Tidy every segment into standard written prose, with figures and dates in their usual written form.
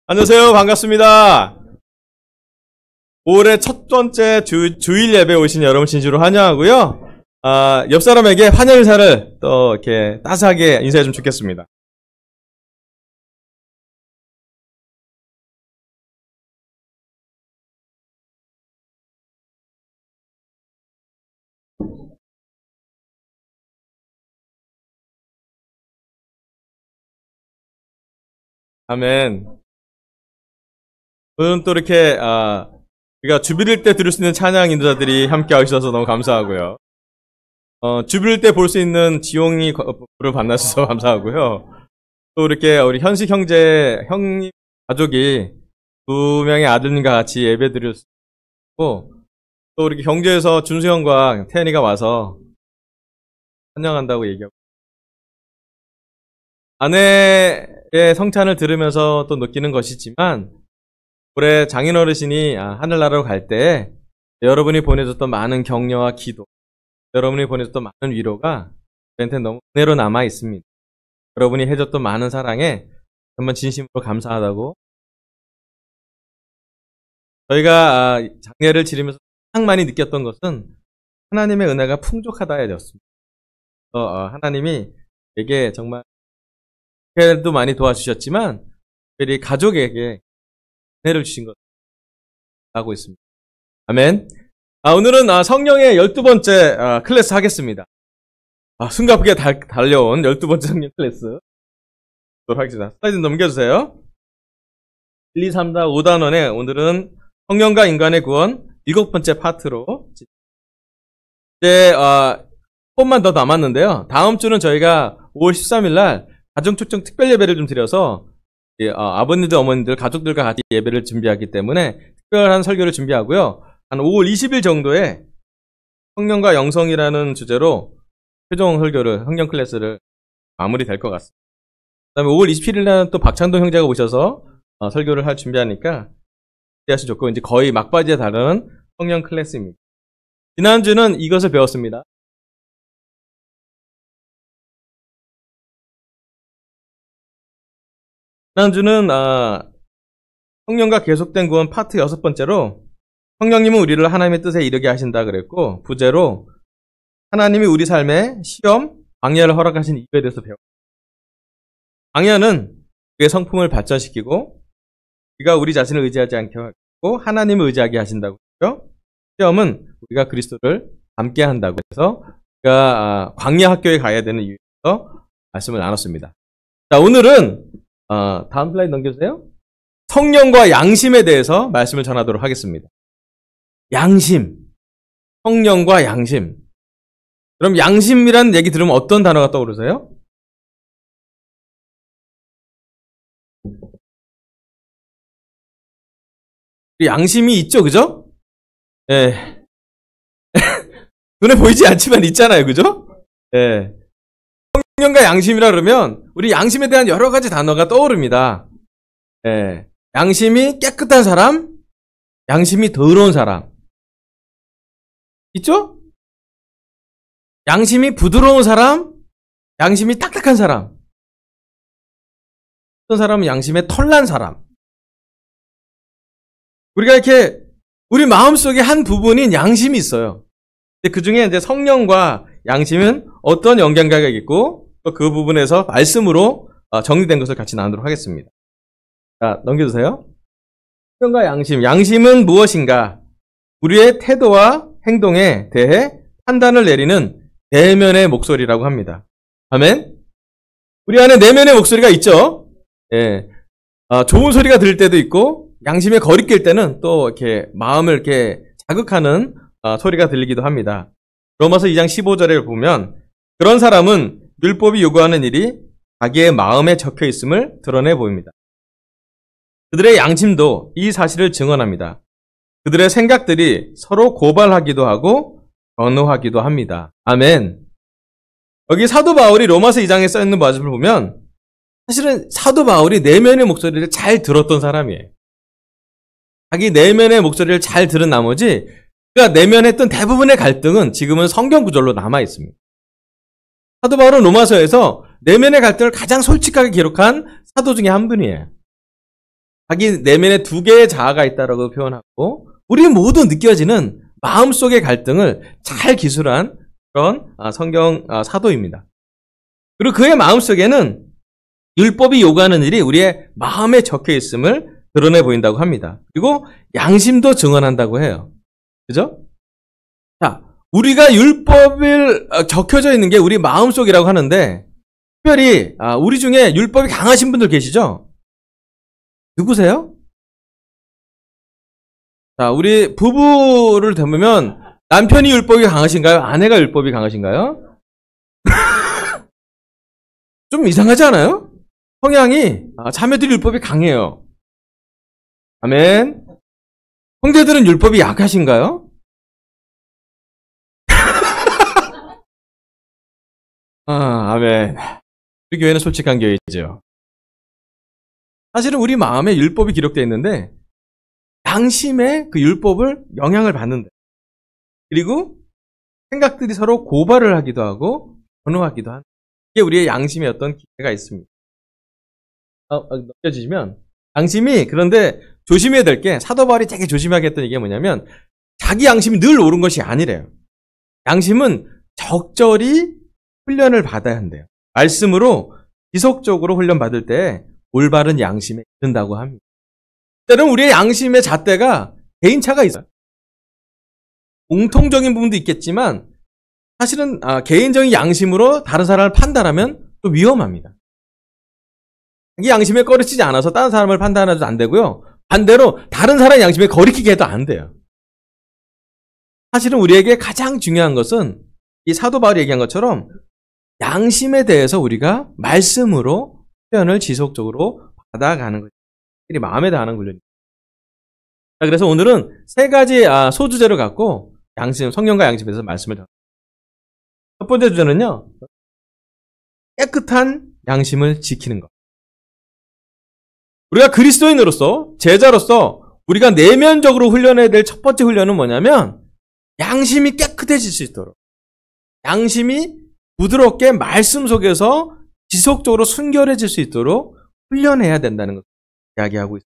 안녕하세요. 반갑습니다. 올해 첫 번째 주일 예배 오신 여러분 진심으로 환영하고요. 옆 사람에게 환영 인사를 또 이렇게 따스하게 인사해 주면 좋겠습니다. 아멘. 오늘 또 이렇게 우리가 주빌일 때 들을 수 있는 찬양 인도자들이 함께 하셔서 너무 감사하고요. 주빌일 때 볼 수 있는 지용이 를 만나셔서 감사하고요. 또 이렇게 우리 현식 형제 형님 가족이 2명의 아들님과 같이 예배 드렸고, 또 이렇게 경주에서 준수 형과 태연이가 와서 환영한다고 얘기하고, 아내의 성찬을 들으면서 또 느끼는 것이지만, 올해 장인어르신이 하늘나라로 갈 때 여러분이 보내줬던 많은 격려와 기도, 여러분이 보내줬던 많은 위로가 저한테 너무 은혜로 남아 있습니다. 여러분이 해줬던 많은 사랑에 정말 진심으로 감사하다고. 저희가 장례를 치르면서 가장 많이 느꼈던 것은 하나님의 은혜가 풍족하다였습니다. 하나님이 되게 정말 도 많이 도와주셨지만 특별히 가족에게 은혜를 주신 것 하고 있습니다. 아멘. 오늘은 성령의 12번째 클래스 하겠습니다. 숨가쁘게 달려온 12번째 성령 클래스 하겠습니다. 슬라이드 넘겨주세요. 1, 2, 3, 4, 5단원에 오늘은 성령과 인간의 구원 7번째 파트로 이제 조금만 더 남았는데요. 다음 주는 저희가 5월 13일 날 가정초청 특별 예배를 좀 드려서 아버님들, 어머님들, 가족들과 같이 예배를 준비하기 때문에 특별한 설교를 준비하고요. 한 5월 20일 정도에 성령과 영성이라는 주제로 최종 설교를, 성령 클래스를 마무리될 것 같습니다. 그 다음에 5월 27일 날 또 박찬동 형제가 오셔서 설교를 할 준비하니까 기대하시면 좋고, 이제 거의 막바지에 다른 성령 클래스입니다. 지난주는 이것을 배웠습니다. 지난주는 성령과 계속된 구원 파트 6번째로 성령님은 우리를 하나님의 뜻에 이르게 하신다 그랬고, 부제로 하나님이 우리 삶에 시험, 광야를 허락하신 이유에 대해서 배웠습니다. 광야는 우리의 성품을 발전시키고 우리가 우리 자신을 의지하지 않게 하고 하나님을 의지하게 하신다고 했죠. 시험은 우리가 그리스도를 닮게 한다고 해서 우리가 광야 학교에 가야 되는 이유에서 말씀을 나눴습니다. 자, 오늘은 다음 슬라이드 넘겨주세요. 성령과 양심에 대해서 말씀을 전하도록 하겠습니다. 양심. 성령과 양심. 그럼 양심이라는 얘기 들으면 어떤 단어가 떠오르세요? 양심이 있죠, 그죠? 예. 눈에 보이지 않지만 있잖아요, 그죠? 예. 성령과 양심이라 그러면 우리 양심에 대한 여러 가지 단어가 떠오릅니다. 예. 양심이 깨끗한 사람, 양심이 더러운 사람. 있죠? 양심이 부드러운 사람, 양심이 딱딱한 사람. 어떤 사람은 양심에 털난 사람. 우리가 이렇게 우리 마음속에 한 부분인 양심이 있어요. 근데 그 중에 이제 성령과 양심은 어떤 연관관계가 있고 또 그 부분에서 말씀으로 정리된 것을 같이 나누도록 하겠습니다. 자, 넘겨주세요. 성령과 양심. 양심은 무엇인가? 우리의 태도와 행동에 대해 판단을 내리는 내면의 목소리라고 합니다. 아멘? 우리 안에 내면의 목소리가 있죠? 예. 좋은 소리가 들릴 때도 있고, 양심에 거리낄 때는 또 이렇게 마음을 이렇게 자극하는 소리가 들리기도 합니다. 로마서 2장 15절에 보면, 그런 사람은 율법이 요구하는 일이 자기의 마음에 적혀 있음을 드러내 보입니다. 그들의 양심도 이 사실을 증언합니다. 그들의 생각들이 서로 고발하기도 하고 변호하기도 합니다. 아멘. 여기 사도 바울이 로마서 2장에 써있는 모습을 보면 사실은 사도 바울이 내면의 목소리를 잘 들었던 사람이에요. 자기 내면의 목소리를 잘 들은 나머지 그가 내면에 했던 대부분의 갈등은 지금은 성경 구절로 남아 있습니다. 사도 바울은 로마서에서 내면의 갈등을 가장 솔직하게 기록한 사도 중에 한 분이에요. 자기 내면에 두 개의 자아가 있다라고 표현하고 우리 모두 느껴지는 마음속의 갈등을 잘 기술한 그런 성경 사도입니다. 그리고 그의 마음속에는 율법이 요구하는 일이 우리의 마음에 적혀 있음을 드러내 보인다고 합니다. 그리고 양심도 증언한다고 해요. 그죠? 자, 우리가 율법을 적혀져 있는 게 우리 마음속이라고 하는데 특별히 우리 중에 율법이 강하신 분들 계시죠? 누구세요? 자, 우리 부부를 보면 남편이 율법이 강하신가요? 아내가 율법이 강하신가요? 좀 이상하지 않아요? 성향이 자매들이 율법이 강해요. 아멘. 형제들은 율법이 약하신가요? 아멘. 우리 교회는 솔직한 교회죠. 사실은 우리 마음에 율법이 기록되어 있는데 양심의 그 율법을 영향을 받는다. 그리고 생각들이 서로 고발을 하기도 하고 변호하기도 한다. 이게 우리의 양심의 어떤 기회가 있습니다. 넘겨주시면 양심이 그런데 조심해야 될 게 사도 바울이 되게 조심하게 했던 얘기가 뭐냐면 자기 양심이 늘 옳은 것이 아니래요. 양심은 적절히 훈련을 받아야 한대요. 말씀으로 지속적으로 훈련받을 때 올바른 양심에 이른다고 합니다. 때로는 우리의 양심의 잣대가 개인차가 있어요. 공통적인 부분도 있겠지만 사실은 개인적인 양심으로 다른 사람을 판단하면 또 위험합니다. 자기 양심에 거리치지 않아서 다른 사람을 판단해도 안 되고요. 반대로 다른 사람의 양심에 거리키게 해도 안 돼요. 사실은 우리에게 가장 중요한 것은 이 사도 바울이 얘기한 것처럼 양심에 대해서 우리가 말씀으로 표현을 지속적으로 받아가는 것이 마음에 다하는 훈련입니다. 그래서 오늘은 세 가지 소주제를 갖고 양심, 성령과 양심에서 말씀을 드립니다. 첫 번째 주제는요, 깨끗한 양심을 지키는 것. 우리가 그리스도인으로서, 제자로서 우리가 내면적으로 훈련해야 될 첫 번째 훈련은 뭐냐면 양심이 깨끗해질 수 있도록, 양심이 부드럽게 말씀 속에서 지속적으로 순결해질 수 있도록 훈련해야 된다는 것을 이야기하고 있습니다.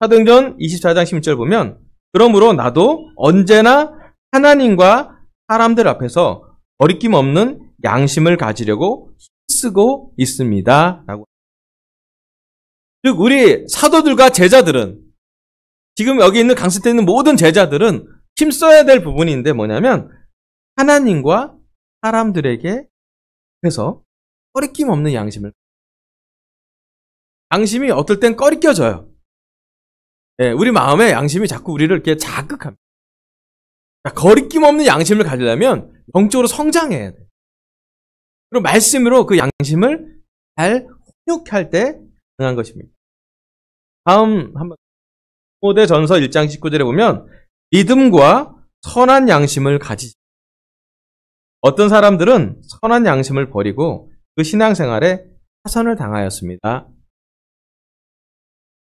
사도행전 24장 16절 보면 그러므로 나도 언제나 하나님과 사람들 앞에서 거리낌 없는 양심을 가지려고 힘쓰고 있습니다. 라고. 즉 우리 사도들과 제자들은 지금 여기 있는 강습대에 있는 모든 제자들은 힘써야 될 부분인데 뭐냐면 하나님과 사람들에게 해서 꺼리낌 없는 양심을. 양심이 어떨 땐 꺼리껴져요. 예, 우리 마음에 양심이 자꾸 우리를 이렇게 자극합니다. 거리낌 없는 양심을 가지려면 영적으로 성장해야 돼. 그리고 말씀으로 그 양심을 잘 훈육할 때 가능한 것입니다. 다음 한번 디모데전서 1장 19절에 보면 믿음과 선한 양심을 가지지. 어떤 사람들은 선한 양심을 버리고 그 신앙생활에 파선을 당하였습니다.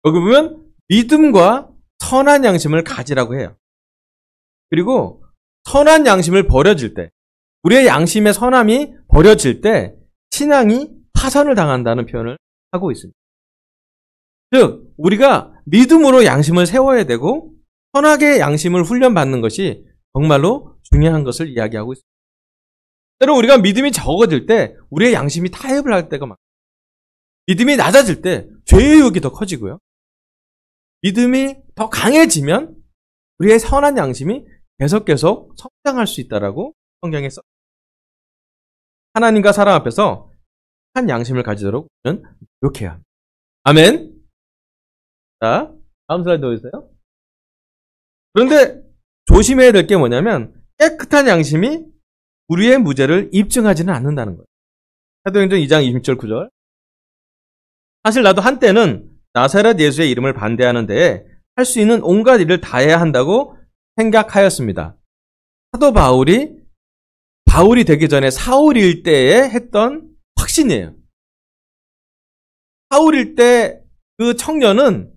여기 보면 믿음과 선한 양심을 가지라고 해요. 그리고 선한 양심을 버려질 때, 우리의 양심의 선함이 버려질 때 신앙이 파선을 당한다는 표현을 하고 있습니다. 즉, 우리가 믿음으로 양심을 세워야 되고 선하게 양심을 훈련받는 것이 정말로 중요한 것을 이야기하고 있습니다. 때로 우리가 믿음이 적어질 때 우리의 양심이 타협을 할 때가 많아요. 믿음이 낮아질 때 죄의 유혹이 더 커지고요. 믿음이 더 강해지면 우리의 선한 양심이 계속 성장할 수 있다라고 성경에 써. 하나님과 사람 앞에서 한 양심을 가지도록 우리는 노력해야 합니다. 아멘. 자, 다음 슬라이드 보여주세요. 그런데 조심해야 될 게 뭐냐면 깨끗한 양심이 우리의 무죄를 입증하지는 않는다는 거예요. 사도행전 2장 20절 9절. 사실 나도 한때는 나사렛 예수의 이름을 반대하는 데에 할 수 있는 온갖 일을 다 해야 한다고 생각하였습니다. 사도 바울이 되기 전에 사울일 때에 했던 확신이에요. 사울일 때 그 청년은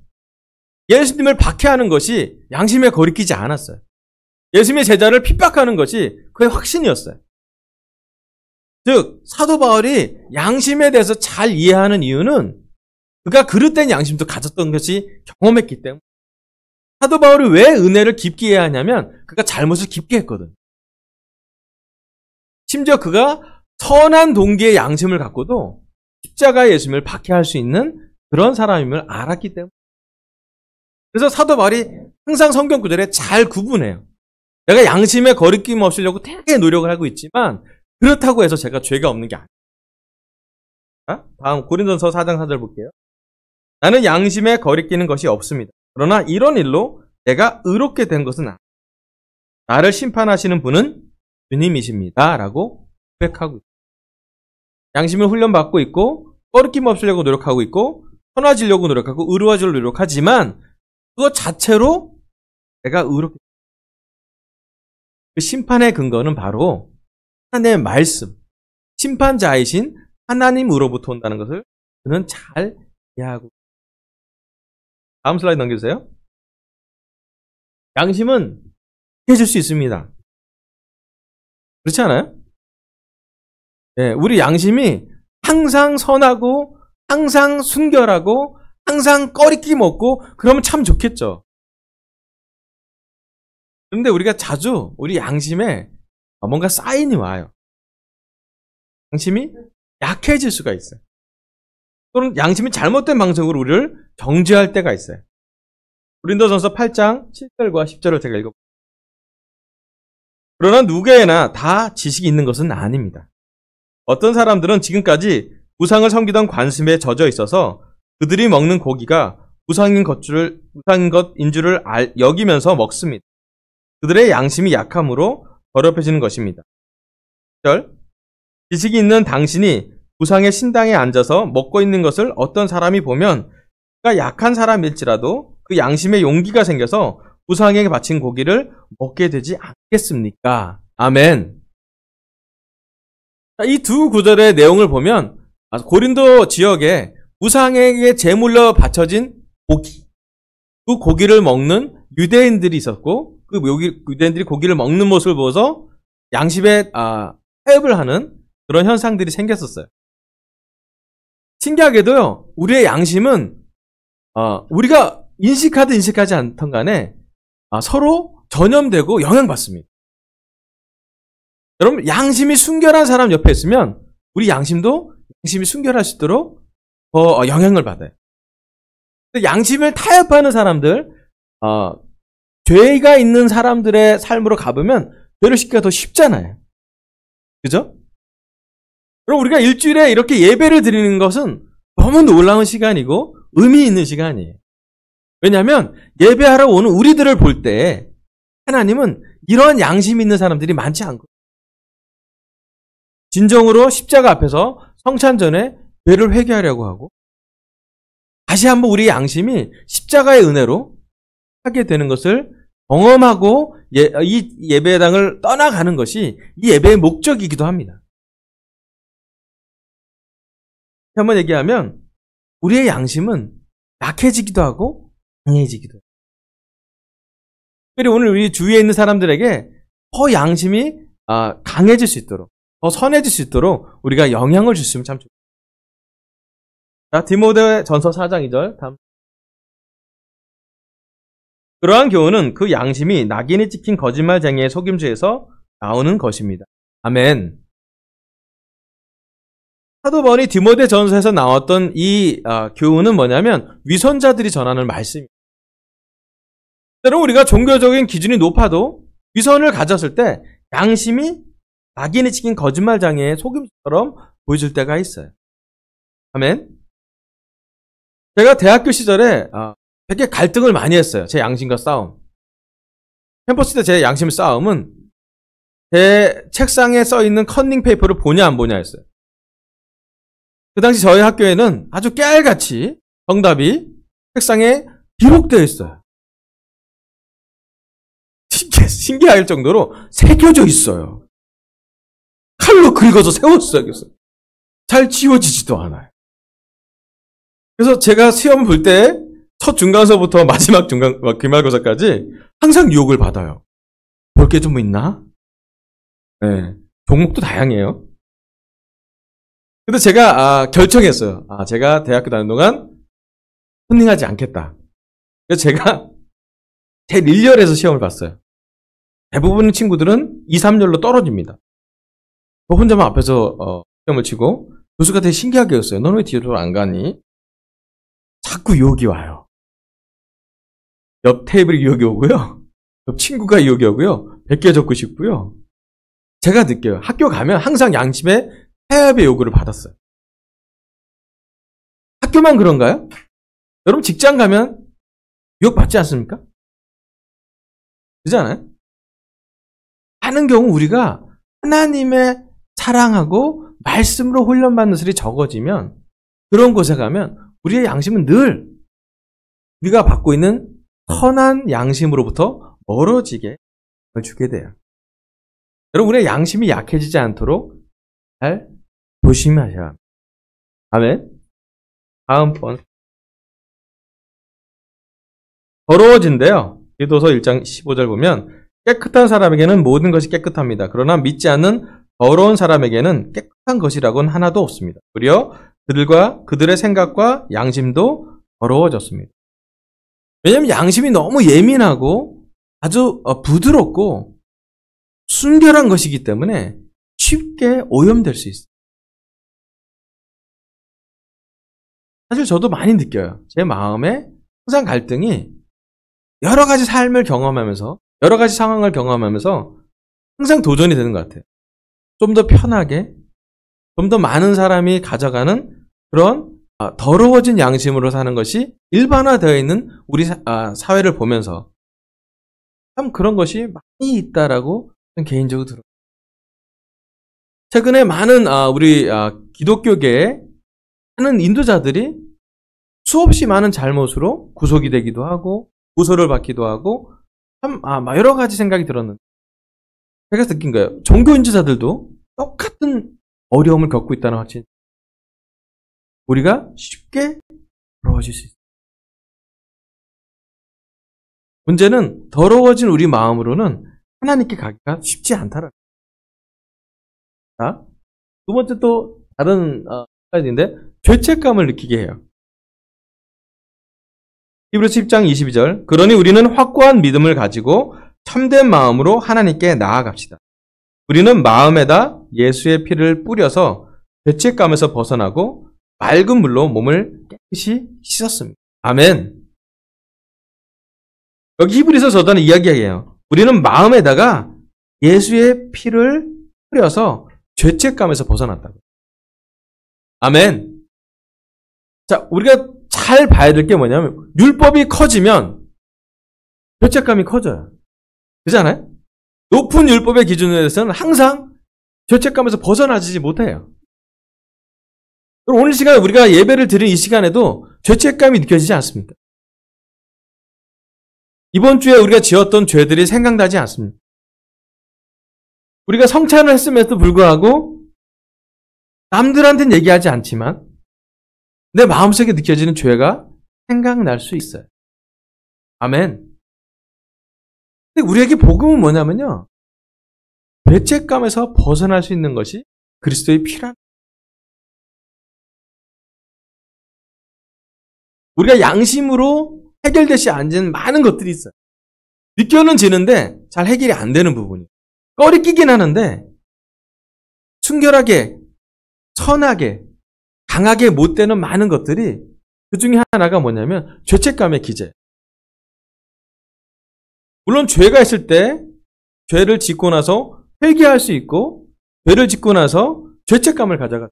예수님을 박해하는 것이 양심에 거리끼지 않았어요. 예수님의 제자를 핍박하는 것이 그의 확신이었어요. 즉 사도 바울이 양심에 대해서 잘 이해하는 이유는 그가 그릇된 양심도 가졌던 것이 경험했기 때문에. 사도 바울이 왜 은혜를 깊게 해야 하냐면 그가 잘못을 깊게 했거든. 심지어 그가 선한 동기의 양심을 갖고도 십자가의 예수님을 박해할 수 있는 그런 사람임을 알았기 때문에. 그래서 사도 바울이 항상 성경 구절에 잘 구분해요. 내가 양심에 거리낌 없으려고 되게 노력을 하고 있지만 그렇다고 해서 제가 죄가 없는 게 아니에요. 다음 고린도서 4장 4절 볼게요. 나는 양심에 거리끼는 것이 없습니다. 그러나 이런 일로 내가 의롭게 된 것은 아니에요. 나를 심판하시는 분은 주님이십니다. 라고 고백하고 있어요. 양심을 훈련받고 있고 거리낌 없으려고 노력하고 있고 선화지려고 노력하고 의로워지려고 노력하지만 그것 자체로 내가 의롭게 그 심판의 근거는 바로 하나님의 말씀, 심판자이신 하나님으로부터 온다는 것을 그는 잘 이해하고. 다음 슬라이드 넘겨주세요. 양심은 해줄 수 있습니다. 그렇지 않아요? 네, 우리 양심이 항상 선하고 항상 순결하고 항상 꺼리낌 없고 그러면 참 좋겠죠. 그런데 우리가 자주 우리 양심에 뭔가 사인이 와요. 양심이 약해질 수가 있어요. 또는 양심이 잘못된 방식으로 우리를 정죄할 때가 있어요. 고린도전서 8장 7절과 10절을 제가 읽어볼게요. 그러나 누구에나 다 지식이 있는 것은 아닙니다. 어떤 사람들은 지금까지 우상을 섬기던 관심에 젖어 있어서 그들이 먹는 고기가 우상인 것인 줄을 여기면서 먹습니다. 그들의 양심이 약함으로 더럽혀지는 것입니다. 10절, 지식이 있는 당신이 우상의 신당에 앉아서 먹고 있는 것을 어떤 사람이 보면 그가 약한 사람일지라도 그 양심에 용기가 생겨서 우상에게 바친 고기를 먹게 되지 않겠습니까? 아멘. 이 두 구절의 내용을 보면 고린도 지역에 우상에게 제물로 바쳐진 고기, 그 고기를 먹는 유대인들이 있었고 그 유대인들이 고기를 먹는 모습을 보고서 양심에 타협을 하는 그런 현상들이 생겼었어요. 신기하게도요, 우리의 양심은 우리가 인식하든 인식하지 않던 간에 서로 전염되고 영향받습니다. 여러분, 양심이 순결한 사람 옆에 있으면 우리 양심도 양심이 순결할 수 있도록 더 영향을 받아요. 양심을 타협하는 사람들, 죄가 있는 사람들의 삶으로 가보면 죄를 씻기가 더 쉽잖아요. 그죠? 그럼 우리가 일주일에 이렇게 예배를 드리는 것은 너무 놀라운 시간이고 의미 있는 시간이에요. 왜냐하면 예배하러 오는 우리들을 볼 때 하나님은 이런 양심 있는 사람들이 많지 않고 진정으로 십자가 앞에서 성찬 전에 죄를 회개하려고 하고 다시 한번 우리의 양심이 십자가의 은혜로 하게 되는 것을 경험하고 이 예배당을 떠나가는 것이 이 예배의 목적이기도 합니다. 한번 얘기하면 우리의 양심은 약해지기도 하고 강해지기도 해요. 특별히 오늘 우리 주위에 있는 사람들에게 더 양심이 강해질 수 있도록 더 선해질 수 있도록 우리가 영향을 줬으면 참 좋겠습니다. 자, 디모데전서 4장 2절 다음. 그러한 교훈은 그 양심이 낙인이 찍힌 거짓말쟁이의 속임수에서 나오는 것입니다. 아멘. 사도 바울이 디모데전서에서 나왔던 이 교훈은 뭐냐면 위선자들이 전하는 말씀입니다. 때로 우리가 종교적인 기준이 높아도 위선을 가졌을 때 양심이 낙인이 찍힌 거짓말장애의 속임수처럼 보여줄 때가 있어요. 아멘. 제가 대학교 시절에 되게 갈등을 많이 했어요. 제 양심과 싸움. 캠퍼스 때 제 양심 싸움은 제 책상에 써있는 컨닝 페이퍼를 보냐 안 보냐 했어요. 그 당시 저희 학교에는 아주 깨알같이 정답이 책상에 기록되어 있어요. 신기할 정도로 새겨져 있어요. 칼로 긁어서 세웠어요. 잘 지워지지도 않아요. 그래서 제가 시험 볼 때 첫 중간서부터 마지막 기말고사까지 항상 유혹을 받아요. 볼 게 좀 있나? 네, 종목도 다양해요. 그래서 제가 결정했어요. 제가 대학교 다니는 동안 헌팅하지 않겠다. 그래서 제가 제 1열에서 시험을 봤어요. 대부분 친구들은 2, 3열로 떨어집니다. 저 혼자만 앞에서 시험을 치고 교수가 되게 신기하게 했어요. 너는 왜 뒤로 안 가니? 자꾸 유혹이 와요. 옆 테이블이 유혹이 오고요. 옆 친구가 유혹이 오고요. 100개 적고 싶고요. 제가 느껴요. 학교 가면 항상 양심의 해협의 요구를 받았어요. 학교만 그런가요? 여러분 직장 가면 유혹 받지 않습니까? 그렇지 않아요? 하는 경우 우리가 하나님의 사랑하고 말씀으로 훈련받는 것이 적어지면 그런 곳에 가면 우리의 양심은 늘 우리가 받고 있는 선한 양심으로부터 멀어지게 주게 돼요. 여러분 우리의 양심이 약해지지 않도록 잘 조심하셔야 합니다. 아멘. 다음 번 더러워진대요. 디도서 1장 15절 보면 깨끗한 사람에게는 모든 것이 깨끗합니다. 그러나 믿지 않는 더러운 사람에게는 깨끗한 것이라고는 하나도 없습니다. 오히려 그들과 그들의 생각과 양심도 더러워졌습니다. 왜냐하면 양심이 너무 예민하고 아주 부드럽고 순결한 것이기 때문에 쉽게 오염될 수 있어요. 사실 저도 많이 느껴요. 제 마음에 항상 갈등이 여러 가지 삶을 경험하면서 여러 가지 상황을 경험하면서 항상 도전이 되는 것 같아요. 좀 더 편하게 좀 더 많은 사람이 가져가는 그런 더러워진 양심으로 사는 것이 일반화되어 있는 우리 사회를 보면서 참 그런 것이 많이 있다라고 개인적으로 들어요. 최근에 많은 우리 기독교계에 많은 인도자들이 수없이 많은 잘못으로 구속이 되기도 하고 고소를 받기도 하고 참 여러 가지 생각이 들었는데 제가 느낀 거예요. 종교 인도자들도 똑같은 어려움을 겪고 있다는 확신. 우리가 쉽게 더러워질 수 있어요. 문제는 더러워진 우리 마음으로는 하나님께 가기가 쉽지 않다라는 거예요. 자, 두 번째 또 다른 슬라이드인데 죄책감을 느끼게 해요. 히브리서 10장 22절 그러니 우리는 확고한 믿음을 가지고 참된 마음으로 하나님께 나아갑시다. 우리는 마음에다 예수의 피를 뿌려서 죄책감에서 벗어나고 맑은 물로 몸을 깨끗이 씻었습니다. 아멘. 여기 히브리서 저자는 이야기해요. 우리는 마음에다가 예수의 피를 뿌려서 죄책감에서 벗어났다고. 아멘. 자, 우리가 잘 봐야 될 게 뭐냐면 율법이 커지면 죄책감이 커져요. 그렇잖아요? 높은 율법의 기준에 대해서는 항상 죄책감에서 벗어나지 못해요. 오늘 시간에 우리가 예배를 드린 이 시간에도 죄책감이 느껴지지 않습니까? 이번 주에 우리가 지었던 죄들이 생각나지 않습니다. 우리가 성찬을 했음에도 불구하고 남들한테는 얘기하지 않지만 내 마음속에 느껴지는 죄가 생각날 수 있어요. 아멘. 근데 우리에게 복음은 뭐냐면요. 죄책감에서 벗어날 수 있는 것이 그리스도의 피란. 우리가 양심으로 해결되지 않는 많은 것들이 있어요. 느껴는 지는데 잘 해결이 안 되는 부분이. 꺼리끼긴 하는데 순결하게, 선하게, 강하게 못 되는 많은 것들이 그 중에 하나가 뭐냐면 죄책감의 기제. 물론 죄가 있을 때 죄를 짓고 나서 회개할 수 있고 죄를 짓고 나서 죄책감을 가져가.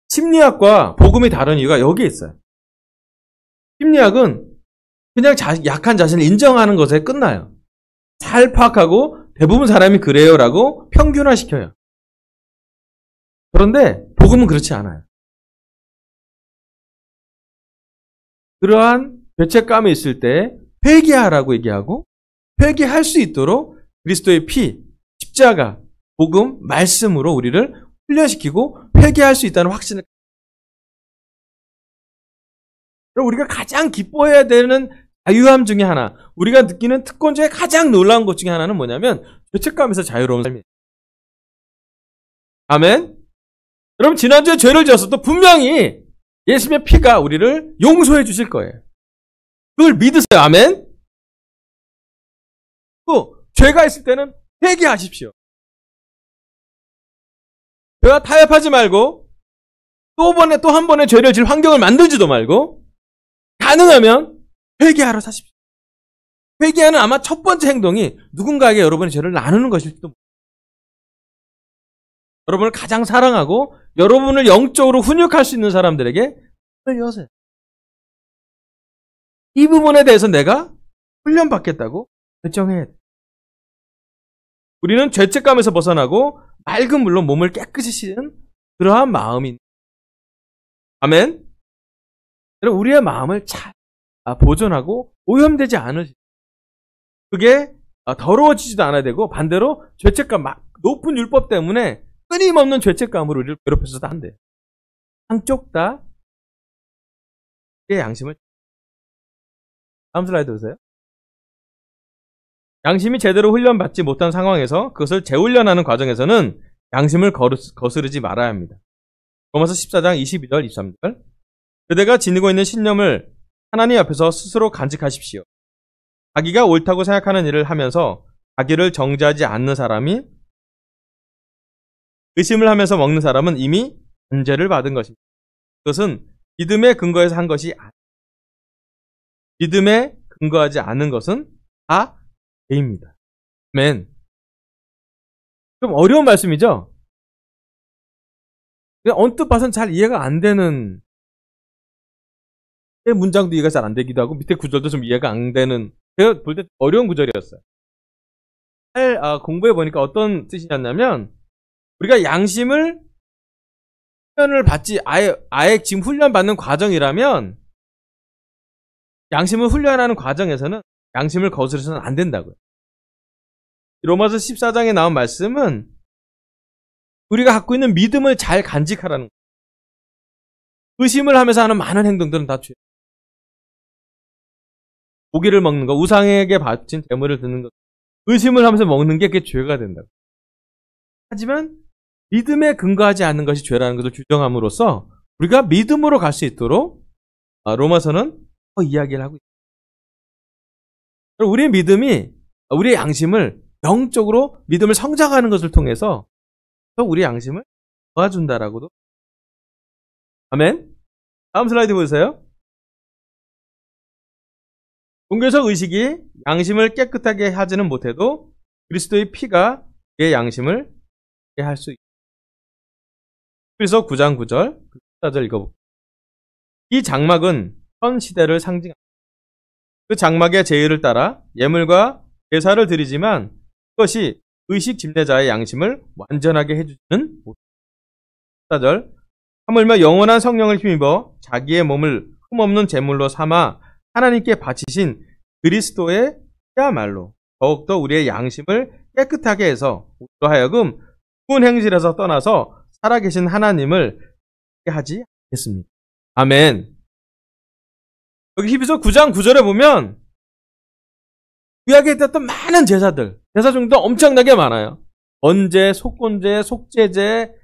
심리학과 복음이 다른 이유가 여기에 있어요. 심리학은 그냥 약한 자신을 인정하는 것에 끝나요. 잘 파악하고 대부분 사람이 그래요라고 평균화시켜요. 그런데 복음은 그렇지 않아요. 그러한 죄책감이 있을 때 회개하라고 얘기하고 회개할 수 있도록 그리스도의 피, 십자가, 복음, 말씀으로 우리를 훈련시키고 회개할 수 있다는 확신을. 우리가 가장 기뻐해야 되는 자유함 중에 하나, 우리가 느끼는 특권 중에 가장 놀라운 것 중에 하나는 뭐냐면 죄책감에서 자유로운 삶이에요. 아멘. 여러분 지난주에 죄를 지었어도 분명히 예수님의 피가 우리를 용서해 주실 거예요. 그걸 믿으세요. 아멘. 또 죄가 있을 때는 회개하십시오. 죄와 타협하지 말고 또 한 번의 죄를 질 환경을 만들지도 말고 가능하면 회개하러 사십시오. 회개하는 아마 첫 번째 행동이 누군가에게 여러분의 죄를 나누는 것일지도 모릅니다. 여러분을 가장 사랑하고 여러분을 영적으로 훈육할 수 있는 사람들에게 손을 여세요. 이 부분에 대해서 내가 훈련받겠다고 결정해야 돼. 우리는 죄책감에서 벗어나고 맑은 물로 몸을 깨끗이 씻는 그러한 마음이 아멘. 여러분 우리의 마음을 잘 보존하고 오염되지 않으시. 그게 더러워지지도 않아야 되고 반대로 죄책감 높은 율법 때문에 끊임없는 죄책감으로 우리를 괴롭혀서도 안 돼요. 한쪽 다 우리의 양심을. 다음 슬라이드 보세요. 양심이 제대로 훈련받지 못한 상황에서 그것을 재훈련하는 과정에서는 양심을 거스르지 말아야 합니다. 로마서 14장 22절 23절. 그대가 지니고 있는 신념을 하나님 앞에서 스스로 간직하십시오. 자기가 옳다고 생각하는 일을 하면서 자기를 정죄하지 않는 사람이 의심을 하면서 먹는 사람은 이미 단죄를 받은 것입니다. 그것은 믿음에 근거해서 한 것이 아닙니다. 믿음에 근거하지 않은 것은 다 죄입니다. 아멘. 좀 어려운 말씀이죠? 언뜻 봐서는 잘 이해가 안 되는 문장도 이해가 잘 안 되기도 하고 밑에 구절도 좀 이해가 안 되는 제가 볼 때 어려운 구절이었어요. 공부해 보니까 어떤 뜻이냐면 우리가 양심을 훈련을 받지 아예 지금 훈련받는 과정이라면 양심을 훈련하는 과정에서는 양심을 거스려서는 안 된다고요. 로마서 14장에 나온 말씀은 우리가 갖고 있는 믿음을 잘 간직하라는 거예요. 의심을 하면서 하는 많은 행동들은 다 죄. 고기를 먹는 거, 우상에게 바친 재물을 드는 것, 의심을 하면서 먹는 게 그게 죄가 된다고. 하지만 믿음에 근거하지 않는 것이 죄라는 것을 규정함으로써 우리가 믿음으로 갈 수 있도록 로마서는 이야기를 하고 있습니다. 우리의 믿음이 우리의 양심을 영적으로 믿음을 성장하는 것을 통해서 우리 양심을 도와준다라고도. 아멘. 다음 슬라이드 보세요. 종교적 의식이 양심을 깨끗하게 하지는 못해도 그리스도의 피가 내 양심을 깨끗하게 할 수 있다. 그래서 9장 9절, 14절 읽어볼게요. 이 장막은 현 시대를 상징합니다. 그 장막의 제의를 따라 예물과 제사를 드리지만 그것이 의식 집례자의 양심을 완전하게 해주지는 못합니다. 14절. 하물며 영원한 성령을 힘입어 자기의 몸을 흠없는 제물로 삼아 하나님께 바치신 그리스도의 피야말로 더욱더 우리의 양심을 깨끗하게 해서 우리로 하여금 좋은 행실에서 떠나서 살아계신 하나님을 하지 않겠습니다. 아멘. 여기 히브리서 9장 9절에 보면 구약에 있었던 많은 제사들, 제사 종류도 엄청나게 많아요. 번제, 속건제, 속죄제,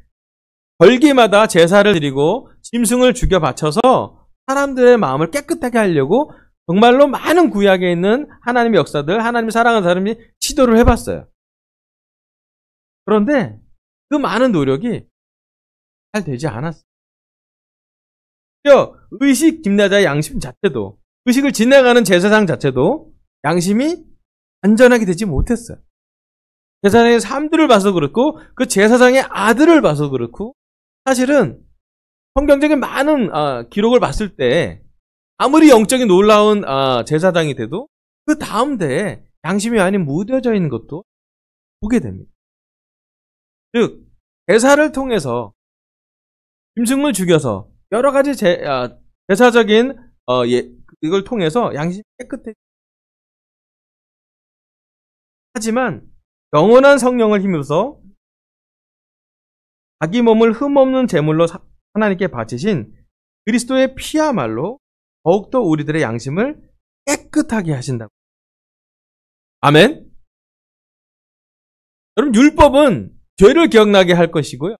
절기마다 제사를 드리고 짐승을 죽여 바쳐서 사람들의 마음을 깨끗하게 하려고 정말로 많은 구약에 있는 하나님의 역사들, 하나님을 사랑하는 사람이 시도를 해봤어요. 그런데 그 많은 노력이 잘 되지 않았어요. 의식 집례자의 양심 자체도, 의식을 진행하는 제사장 자체도 양심이 완전하게 되지 못했어요. 제사장의 삶들을 봐서 그렇고 그 제사장의 아들을 봐서 그렇고 사실은 성경적인 많은 기록을 봤을 때 아무리 영적인 놀라운 제사장이 돼도 그 다음 대에 양심이 많이 무뎌져 있는 것도 보게 됩니다. 즉 제사를 통해서 짐승을 죽여서 여러 가지 제사적인 이걸 통해서 양심이 깨끗해. 하지만 영원한 성령을 힘입어서 자기 몸을 흠없는 제물로 하나님께 바치신 그리스도의 피야말로 더욱더 우리들의 양심을 깨끗하게 하신다고. 아멘. 여러분 율법은 죄를 기억나게 할 것이고요.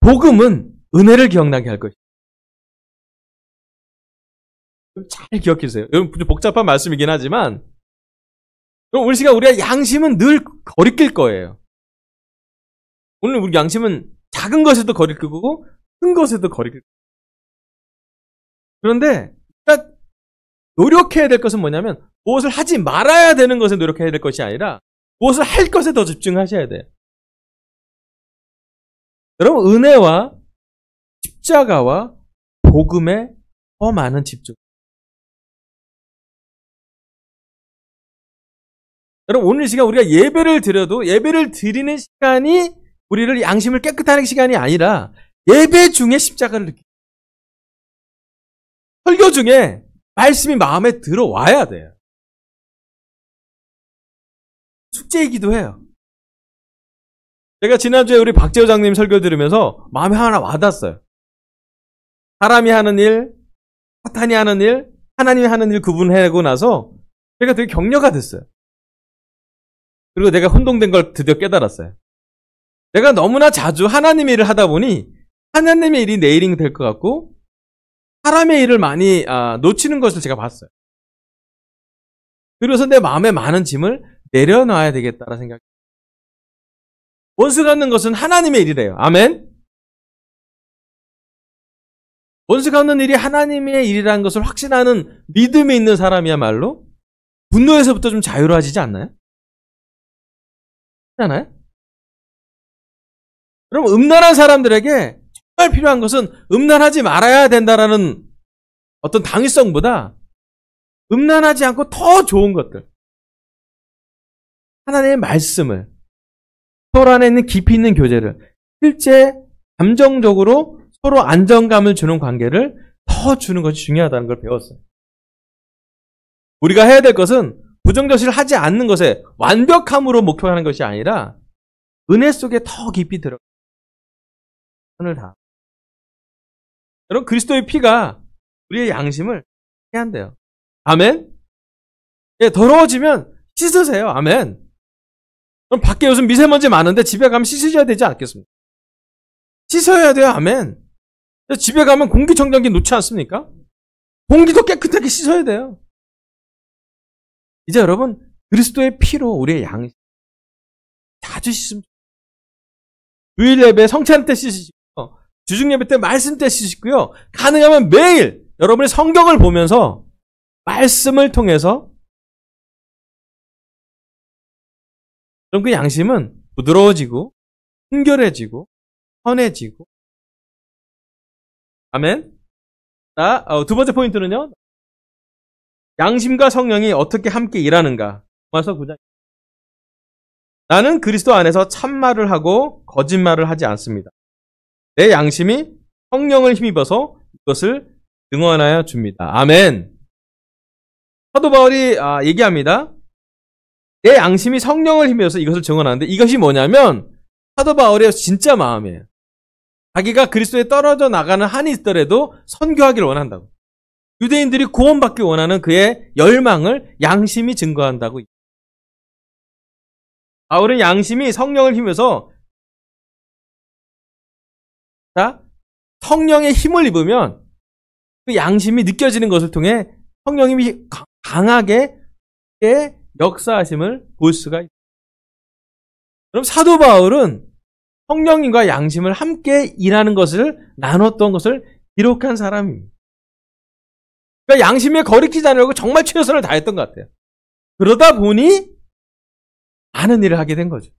복음은 은혜를 기억나게 할 것입니다. 잘 기억해주세요. 여러분, 좀 복잡한 말씀이긴 하지만, 우리가 양심은 늘 거리낄 거예요. 오늘 우리 양심은 작은 것에도 거리끼고, 큰 것에도 거리끼고. 그런데, 노력해야 될 것은 뭐냐면, 무엇을 하지 말아야 되는 것에 노력해야 될 것이 아니라, 무엇을 할 것에 더 집중하셔야 돼요. 여러분, 은혜와 십자가와 복음에 더 많은 집중. 여러분, 오늘 이 시간 우리가 예배를 드려도 예배를 드리는 시간이 우리를 양심을 깨끗하는 시간이 아니라 예배 중에 십자가를 느끼고 설교 중에 말씀이 마음에 들어와야 돼요. 숙제이기도 해요. 제가 지난주에 우리 박재호 장님 설교 들으면서 마음에 하나 와닿았어요. 사람이 하는 일, 사탄이 하는 일, 하나님이 하는 일 구분하고 나서 제가 되게 격려가 됐어요. 그리고 내가 혼동된 걸 드디어 깨달았어요. 내가 너무나 자주 하나님의 일을 하다 보니 하나님의 일이 내 일이 될 것 같고 사람의 일을 많이 놓치는 것을 제가 봤어요. 그래서 내 마음에 많은 짐을 내려놔야 되겠다라는 생각이. 원수 갚는 것은 하나님의 일이래요. 아멘. 원수 갚는 일이 하나님의 일이라는 것을 확신하는 믿음이 있는 사람이야말로 분노에서부터 좀 자유로워지지 않나요? 그렇잖아요? 여러분, 음란한 사람들에게 정말 필요한 것은 음란하지 말아야 된다라는 어떤 당위성보다 음란하지 않고 더 좋은 것들. 하나님의 말씀을, 서로 안에 있는 깊이 있는 교제를, 실제 감정적으로 서로 안정감을 주는 관계를 더 주는 것이 중요하다는 걸 배웠어요. 우리가 해야 될 것은 부정저실을 하지 않는 것에 완벽함으로 목표하는 것이 아니라 은혜 속에 더 깊이 들어가. 손을 다. 여러분, 그리스도의 피가 우리의 양심을 깨게 한대요. 아멘? 예, 더러워지면 씻으세요. 아멘. 그럼 밖에 요즘 미세먼지 많은데 집에 가면 씻으셔야 되지 않겠습니까? 씻어야 돼요. 아멘. 집에 가면 공기청정기 놓지 않습니까? 공기도 깨끗하게 씻어야 돼요. 이제 여러분, 그리스도의 피로 우리의 양심 자주 씻으면 주일 예배 성찬 때 씻으시고 주중 예배 때 말씀 때 씻으시고요. 가능하면 매일 여러분의 성경을 보면서 말씀을 통해서 그럼 그 양심은 부드러워지고 순결해지고 선해지고. 아멘. 자, 두 번째 포인트는요. 양심과 성령이 어떻게 함께 일하는가. 로마서 9장. 나는 그리스도 안에서 참말을 하고 거짓말을 하지 않습니다. 내 양심이 성령을 힘입어서 이것을 증언하여 줍니다. 아멘. 사도 바울이 얘기합니다. 내 양심이 성령을 힘입어서 이것을 증언하는데 이것이 뭐냐면 사도 바울의 진짜 마음이에요. 자기가 그리스도에 떨어져 나가는 한이 있더라도 선교하기를 원한다고. 유대인들이 구원받기 원하는 그의 열망을 양심이 증거한다고. 바울은 양심이 성령을 힘입어서 성령의 힘을 입으면 그 양심이 느껴지는 것을 통해 성령님이 강하게 역사하심을 볼 수가 있습니다. 그럼 사도 바울은 성령님과 양심을 함께 일하는 것을 나눴던 것을 기록한 사람입니다. 그러니까 양심에 거리끼지 않으려고 정말 최선을 다했던 것 같아요. 그러다 보니 많은 일을 하게 된 거죠.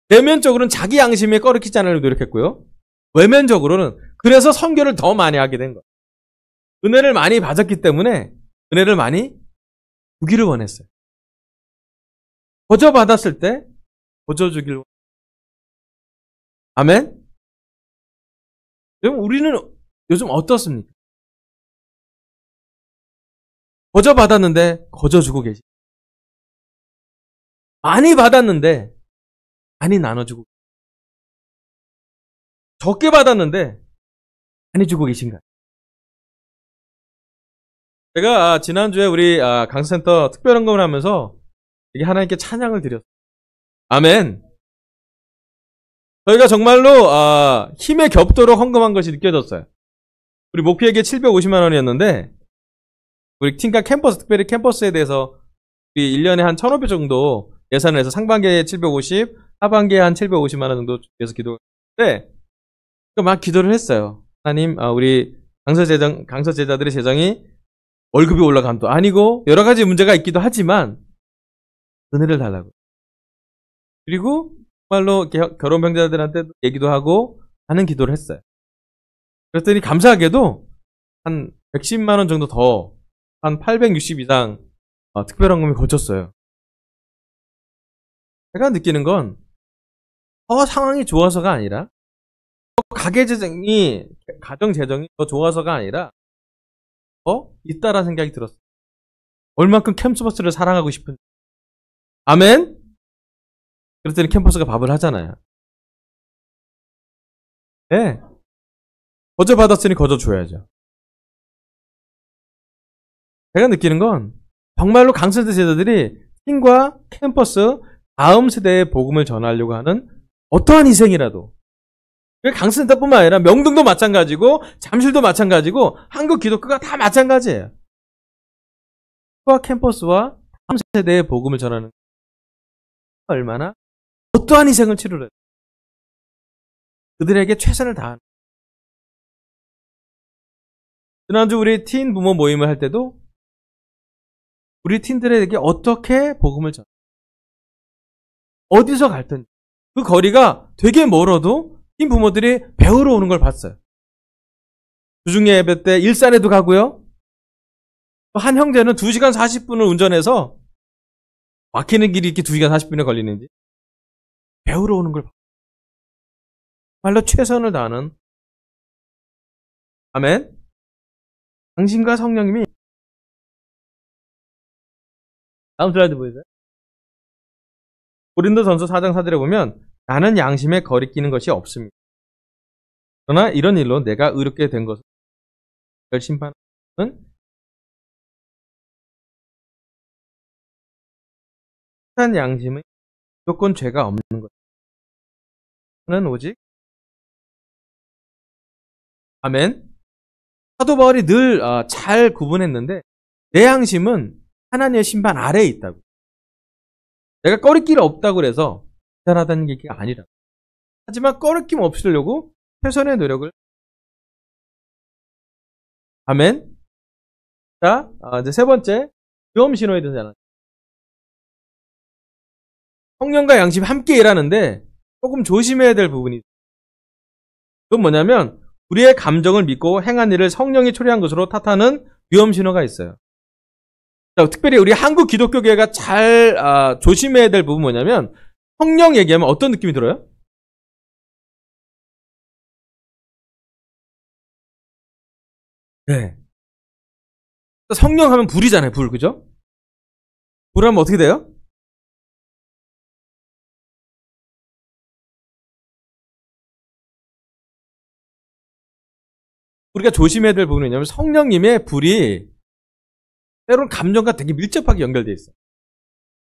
내면적으로는 자기 양심에 거리끼지 않으려고 노력했고요. 외면적으로는 그래서 선교를 더 많이 하게 된 거예요. 은혜를 많이 받았기 때문에 은혜를 많이 주기를 원했어요. 거저 받았을 때 거저 주기를 원했어요. 아멘? 여러분, 우리는 요즘 어떻습니까? 거저 받았는데 거저 주고 계시. 많이 받았는데 많이 나눠주고. 적게 받았는데 많이 주고 계신가요? 제가 지난주에 우리 강센터 특별헌금을 하면서 이게 하나님께 찬양을 드렸어요. 아멘. 저희가 정말로 힘에 겹도록 헌금한 것이 느껴졌어요. 우리 목표액이 750만 원이었는데 우리 팀과 캠퍼스, 특별히 캠퍼스에 대해서 우리 1년에 한 1,500 정도 예산을 해서 상반기에 750, 하반기에 한 750만 원 정도 준비해서 기도했는데 막 기도를 했어요. 하나님, 우리 강서제자들의 재정이 월급이 올라감도 아니고 여러 가지 문제가 있기도 하지만 은혜를 달라고. 그리고 정말로 결혼 병자들한테 얘기도 하고 하는 기도를 했어요. 그랬더니 감사하게도 한 110만 원 정도 더, 한 860 이상 특별헌금이 거쳤어요. 제가 느끼는 건 상황이 좋아서가 아니라 가정 재정이 더 좋아서가 아니라 있다라는 생각이 들었어요. 얼만큼 캠퍼스를 사랑하고 싶은지. 아멘? 그랬더니 캠퍼스가 밥을 하잖아요. 네. 거저 받았으니 거저 줘야죠. 제가 느끼는 건 정말로 강서대 제자들이 팀과 캠퍼스 다음 세대의 복음을 전하려고 하는 어떠한 희생이라도, 강서대뿐만 아니라 명동도 마찬가지고 잠실도 마찬가지고 한국 기독교가 다 마찬가지예요. 팀과 캠퍼스와 다음 세대의 복음을 전하는 얼마나 어떠한 희생을 치르려 그들에게 최선을 다하는. 지난주 우리 틴 부모 모임을 할 때도 우리 틴들에게 어떻게 복음을 전하, 어디서 갈든지 그 거리가 되게 멀어도 틴 부모들이 배우러 오는 걸 봤어요. 주중에 예배 때 일산에도 가고요. 한 형제는 2시간 40분을 운전해서 막히는 길이 이렇게 2시간 40분에 걸리는지 배우러 오는 걸 봤어요. 말로 최선을 다하는. 아멘. 당신과 성령님이, 다음 슬라이드 보여주세요. 고린도전서 4장 4절에 보면 나는 양심에 거리끼는 것이 없습니다. 그러나 이런 일로 내가 의롭게 된 것은 심판은 한 양심은 무조건 죄가 없는 것. 는 오직 아멘. 사도 바울이 늘 잘 구분했는데 내 양심은 하나님의 심판 아래에 있다고. 내가 꺼리낄 없다고 그래서 대단하다는 얘기가 아니라. 하지만 꺼리낌 없으려고 최선의 노력을. 아멘. 자, 이제 세 번째, 위험 신호에 대해서. 성령과 양심이 함께 일하는데 조금 조심해야 될 부분이 있어요. 그건 뭐냐면 우리의 감정을 믿고 행한 일을 성령이 초래한 것으로 탓하는 위험 신호가 있어요. 자, 특별히 우리 한국 기독교계가 잘 조심해야 될 부분은 뭐냐면 성령 얘기하면 어떤 느낌이 들어요? 네. 성령 하면 불이잖아요. 불, 그죠? 불 하면 어떻게 돼요? 우리가 조심해야 될 부분은 뭐냐면 성령님의 불이 때로는 감정과 되게 밀접하게 연결되어 있어요.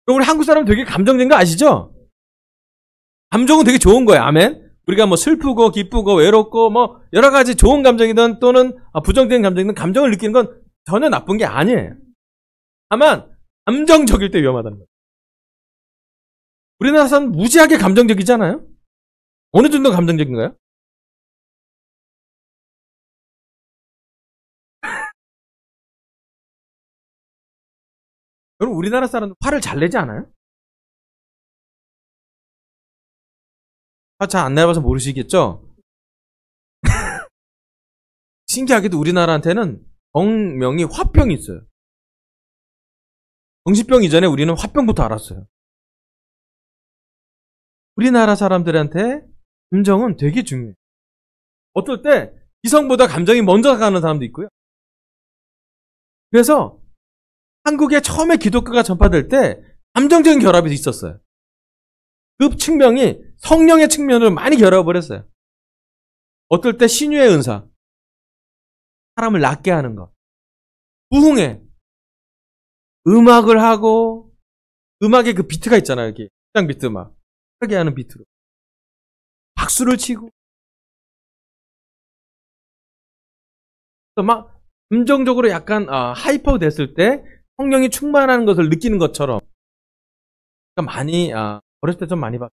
그럼 우리 한국 사람은 되게 감정적인 거 아시죠? 감정은 되게 좋은 거예요. 아멘. 우리가 뭐 슬프고 기쁘고 외롭고 뭐 여러 가지 좋은 감정이든 또는 부정적인 감정이든 감정을 느끼는 건 전혀 나쁜 게 아니에요. 다만 감정적일 때 위험하다는 거예요. 우리나라 사람 무지하게 감정적이잖아요. 어느 정도 감정적인가요? 여러분 우리나라 사람들 화를 잘 내지 않아요? 화 잘 안 내봐서 모르시겠죠? 신기하게도 우리나라한테는 병명이 화병이 있어요. 정신병 이전에 우리는 화병부터 알았어요. 우리나라 사람들한테 감정은 되게 중요해요. 어떨 때 이성보다 감정이 먼저 가는 사람도 있고요. 그래서 한국에 처음에 기독교가 전파될 때 감정적인 결합이 있었어요. 그 측면이 성령의 측면으로 많이 결합을 했어요. 어떨 때 신유의 은사, 사람을 낫게 하는 것, 부흥회, 음악을 하고 음악에 그 비트가 있잖아요. 이렇게 장 비트 막 하게 하는 비트로 박수를 치고 그래서 막 감정적으로 약간 하이퍼 됐을 때 성령이 충만하는 것을 느끼는 것처럼 그러니까 많이 어렸을 때 좀 많이 봤어요.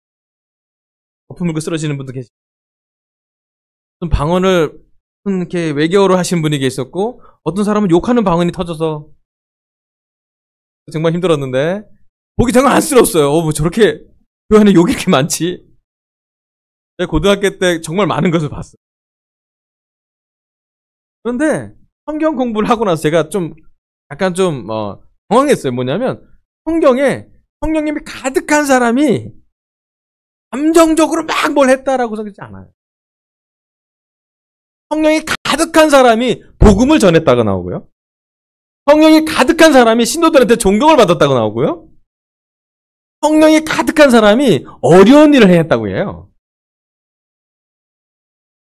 거품 물고 쓰러지는 분도 계시고 어떤 방언을 이렇게 외계어로 하신 분이 계셨고 어떤 사람은 욕하는 방언이 터져서 정말 힘들었는데 보기 정말 안쓰러웠어요. 뭐 저렇게 교회 안에 욕이 이렇게 많지. 제가 고등학교 때 정말 많은 것을 봤어요. 그런데 성경 공부를 하고 나서 제가 좀 약간 좀 당황했어요. 뭐냐면 성경에 성령님이 가득한 사람이 감정적으로 막 뭘 했다라고 생각하지 않아요. 성령이 가득한 사람이 복음을 전했다고 나오고요. 성령이 가득한 사람이 신도들한테 존경을 받았다고 나오고요. 성령이 가득한 사람이 어려운 일을 했다고 해요.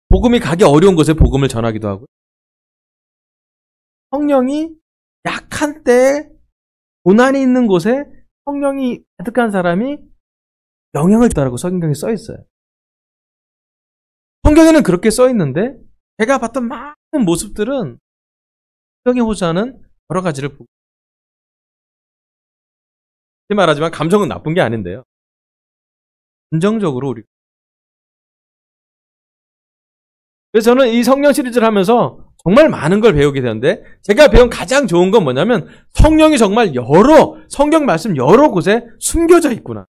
복음이 가기 어려운 곳에 복음을 전하기도 하고 성령이 약한 때 고난이 있는 곳에 성령이 가득한 사람이 영향을 줬다라고 성경에 써 있어요. 성경에는 그렇게 써 있는데 제가 봤던 많은 모습들은 성경에 호소하는 여러 가지를 보고 말하지만 감정은 나쁜 게 아닌데요. 긍정적으로 우리가 그래서 저는 이 성령 시리즈를 하면서 정말 많은 걸 배우게 되는데 제가 배운 가장 좋은 건 뭐냐면 성령이 정말 성경 말씀 여러 곳에 숨겨져 있구나.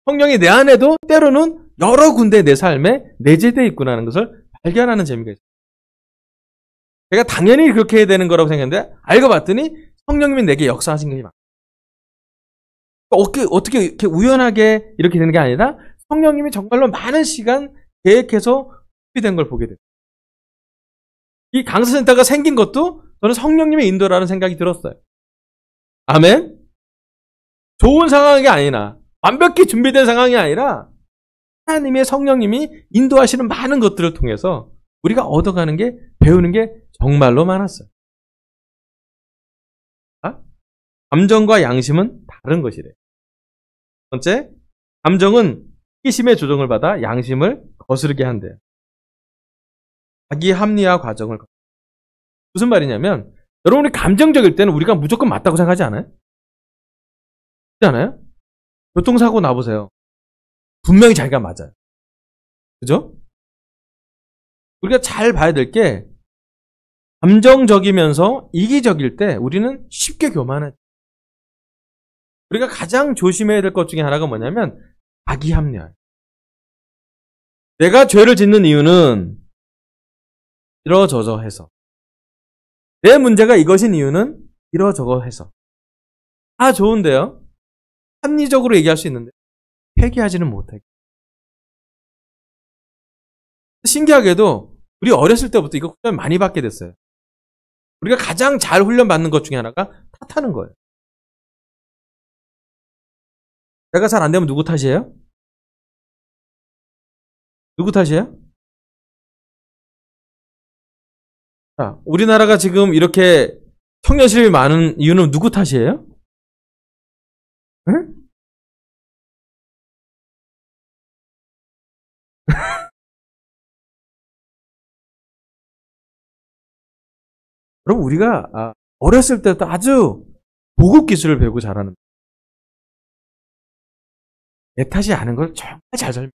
성령이 내 안에도 때로는 여러 군데 내 삶에 내재되어 있구나 하는 것을 발견하는 재미가 있어요. 제가 당연히 그렇게 해야 되는 거라고 생각했는데 알고 봤더니 성령님이 내게 역사하신 것이 많아요. 어떻게 이렇게 우연하게 이렇게 되는 게 아니라 성령님이 정말로 많은 시간 계획해서 된 걸 보게 돼요. 이 강사센터가 생긴 것도 저는 성령님의 인도라는 생각이 들었어요. 아멘? 좋은 상황이 아니라 완벽히 준비된 상황이 아니라 하나님의 성령님이 인도하시는 많은 것들을 통해서 우리가 얻어가는 게 배우는 게 정말로 많았어요. 감정과 양심은 다른 것이래요. 첫 번째, 감정은 호기심의 조정을 받아 양심을 거스르게 한대요. 자기 합리화 과정을 무슨 말이냐면 여러분이 감정적일 때는 우리가 무조건 맞다고 생각하지 않아요? 그렇지 않아요? 교통사고 나보세요. 분명히 자기가 맞아요. 그죠? 우리가 잘 봐야 될 게 감정적이면서 이기적일 때 우리는 쉽게 교만해. 우리가 가장 조심해야 될 것 중에 하나가 뭐냐면 자기 합리화예요. 내가 죄를 짓는 이유는 이러저러 해서 내 문제가 이것인 이유는 이러저러 해서 다 좋은데요. 합리적으로 얘기할 수 있는데 회개하지는 못하게. 신기하게도 우리 어렸을 때부터 이거 훈련 많이 받게 됐어요. 우리가 가장 잘 훈련받는 것 중에 하나가 탓하는 거예요. 내가 잘 안 되면 누구 탓이에요? 누구 탓이에요? 자, 우리나라가 지금 이렇게 청년 실업이 많은 이유는 누구 탓이에요? 응? 그럼 우리가 어렸을 때부터 아주 고급 기술을 배우고 자라는 내 탓이 아닌 걸 정말 잘 설명.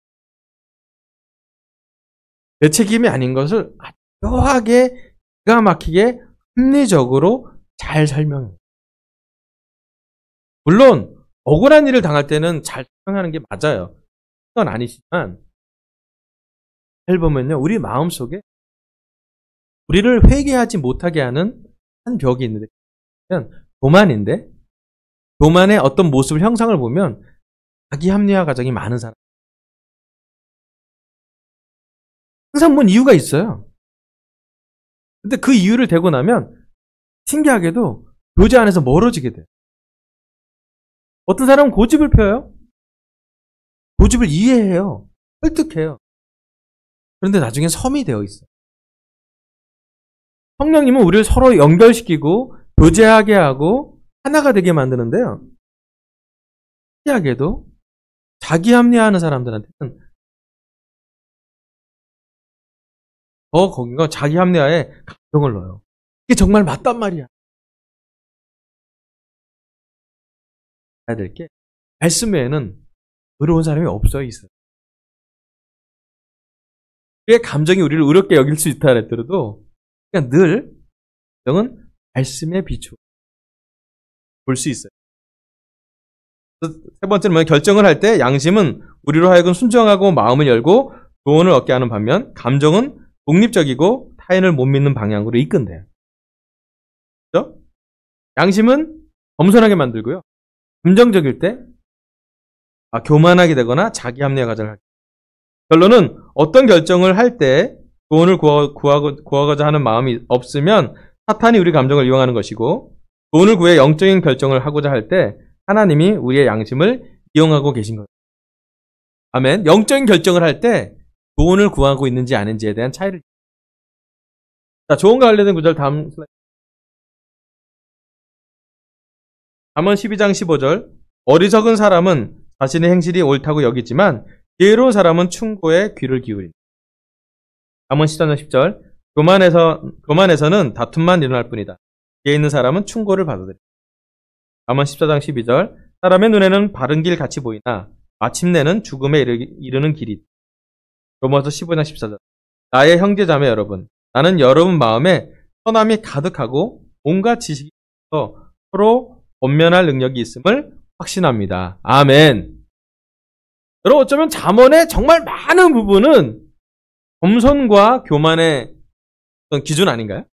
내 책임이 아닌 것을 아주 묘하게 기가 막히게 합리적으로 잘 설명해요. 물론 억울한 일을 당할 때는 잘 설명하는 게 맞아요. 그건 아니지만 잘 보면요. 우리 마음속에 우리를 회개하지 못하게 하는 한 벽이 있는데 교만인데 교만의 어떤 모습을 형상을 보면 자기 합리화 과정이 많은 사람 항상 뭔 이유가 있어요. 근데 그 이유를 대고 나면 신기하게도 교제 안에서 멀어지게 돼요. 어떤 사람은 고집을 펴요. 고집을 이해해요. 설득해요. 그런데 나중에 섬이 되어 있어요. 성령님은 우리를 서로 연결시키고 교제하게 하고 하나가 되게 만드는데요. 신기하게도 자기 합리화하는 사람들한테는 더 거긴 건 자기 합리화에 감정을 넣어요. 이게 정말 맞단 말이야. 해야 될 게 말씀 외에는 의로운 사람이 없어 있어요. 우리의 감정이 우리를 의롭게 여길 수 있다 했더라도 그냥 늘 감정은 말씀에 비추어 볼 수 있어요. 세 번째는 뭐냐? 결정을 할 때 양심은 우리로 하여금 순정하고 마음을 열고 조언을 얻게 하는 반면 감정은 독립적이고 타인을 못 믿는 방향으로 이끈대요. 그렇죠? 양심은 겸손하게 만들고요. 감정적일 때 교만하게 되거나 자기 합리화 과정을 하게. 결론은 어떤 결정을 할 때 조언을 구하고자 하는 마음이 없으면 사탄이 우리 감정을 이용하는 것이고 조언을 구해 영적인 결정을 하고자 할 때 하나님이 우리의 양심을 이용하고 계신 거예요. 아멘. 영적인 결정을 할 때 조언을 구하고 있는지 아닌지에 대한 차이를. 자, 조언과 관련된 구절 다음 슬라이드. 잠언 12장 15절. 어리석은 사람은 자신의 행실이 옳다고 여기지만 지혜로운 사람은 충고에 귀를 기울인다. 잠언 14장 10절. 교만에서는 다툼만 일어날 뿐이다. 지혜 있는 사람은 충고를 받아들인다. 잠언 14장 12절. 사람의 눈에는 바른 길 같이 보이나 마침내는 죽음에 이르는 길이 있다. 로마서 15장 14절. 나의 형제자매 여러분, 나는 여러분 마음에 선함이 가득하고 온갖 지식이 있어 서로 권면할 능력이 있음을 확신합니다. 아멘. 여러분, 어쩌면 잠언의 정말 많은 부분은 겸손과 교만의 어떤 기준 아닌가요?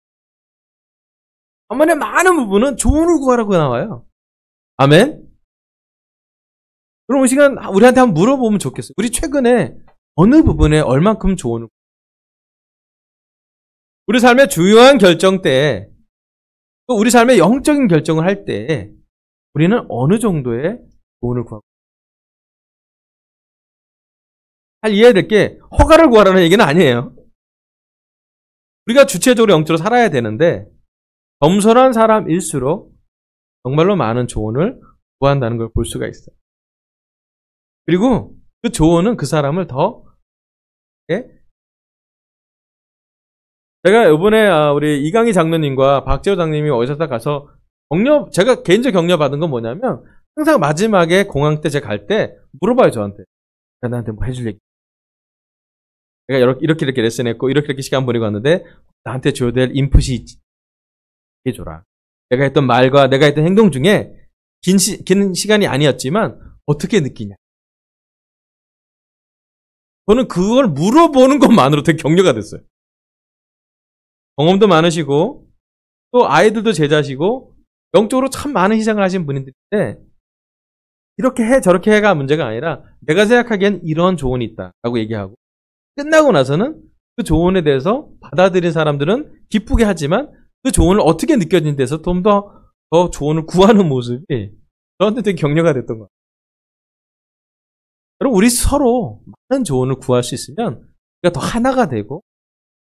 잠언의 많은 부분은 조언을 구하라고 나와요. 아멘. 그럼 이 시간 우리한테 한번 물어보면 좋겠어요. 우리 최근에 어느 부분에 얼만큼 조언을, 우리 삶의 주요한 결정 때, 또 우리 삶의 영적인 결정을 할 때 우리는 어느 정도의 조언을 구하고, 잘 이해해야 될 게 허가를 구하라는 얘기는 아니에요. 우리가 주체적으로 영적으로 살아야 되는데 겸손한 사람일수록 정말로 많은 조언을 구한다는 걸 볼 수가 있어요. 그리고 그 조언은 그 사람을 더, 제가 이번에 우리 이강희 장로님과 박재호 장로님이 어디서 가서 제가 개인적으로 격려받은 건 뭐냐면 항상 마지막에 공항 때 제가 갈 때 물어봐요, 저한테. 나한테 뭐 해줄 얘기. 내가 이렇게 레슨했고 이렇게 시간 보내고 왔는데 나한테 줘야 될 인풋이 있지. 해줘라. 내가 했던 말과 내가 했던 행동 중에 긴 시간이 아니었지만 어떻게 느끼냐. 저는 그걸 물어보는 것만으로 되게 격려가 됐어요. 경험도 많으시고 또 아이들도 제자시고 영적으로 참 많은 희생을 하신 분인데 이렇게 해 저렇게 해가 문제가 아니라 내가 생각하기엔 이런 조언이 있다라고 얘기하고 끝나고 나서는 그 조언에 대해서 받아들인 사람들은 기쁘게 하지만 그 조언을 어떻게 느껴지는 데서 좀 더 조언을 구하는 모습이 저한테 되게 격려가 됐던 것 같아요. 여러분, 우리 서로 많은 조언을 구할 수 있으면 우리가 더 하나가 되고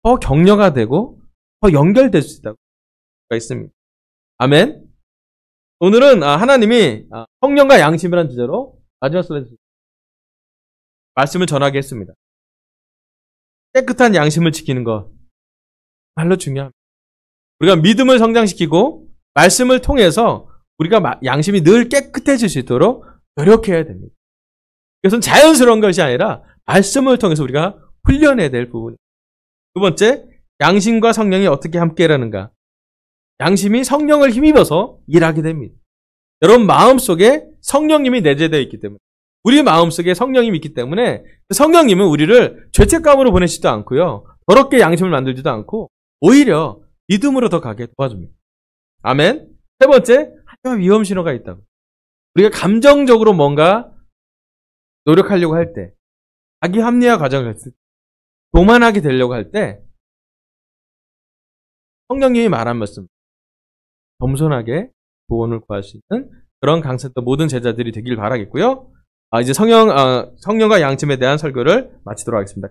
더 격려가 되고 더 연결될 수 있다고 있습니다. 아멘. 오늘은 하나님이 성령과 양심이라는 주제로 마지막 슬라이드 말씀을 전하게 했습니다. 깨끗한 양심을 지키는 것 정말로 중요합니다. 우리가 믿음을 성장시키고 말씀을 통해서 우리가 양심이 늘 깨끗해질 수 있도록 노력해야 됩니다. 이것은 자연스러운 것이 아니라 말씀을 통해서 우리가 훈련해야 될 부분입니다. 두 번째, 양심과 성령이 어떻게 함께 일하는가. 양심이 성령을 힘입어서 일하게 됩니다. 여러분 마음속에 성령님이 내재되어 있기 때문에, 우리 마음속에 성령님이 있기 때문에 성령님은 우리를 죄책감으로 보내시지도 않고요, 더럽게 양심을 만들지도 않고 오히려 믿음으로 더 가게 도와줍니다. 아멘. 세 번째, 하지만 위험 신호가 있다고. 우리가 감정적으로 뭔가 노력하려고 할 때, 자기 합리화 과정을 했을 때, 교만하게 되려고 할 때 성령님이 말한 말씀 겸손하게 조언을 구할 수 있는 그런 강세도 모든 제자들이 되길 바라겠고요. 이제 성령과 양심에 대한 설교를 마치도록 하겠습니다.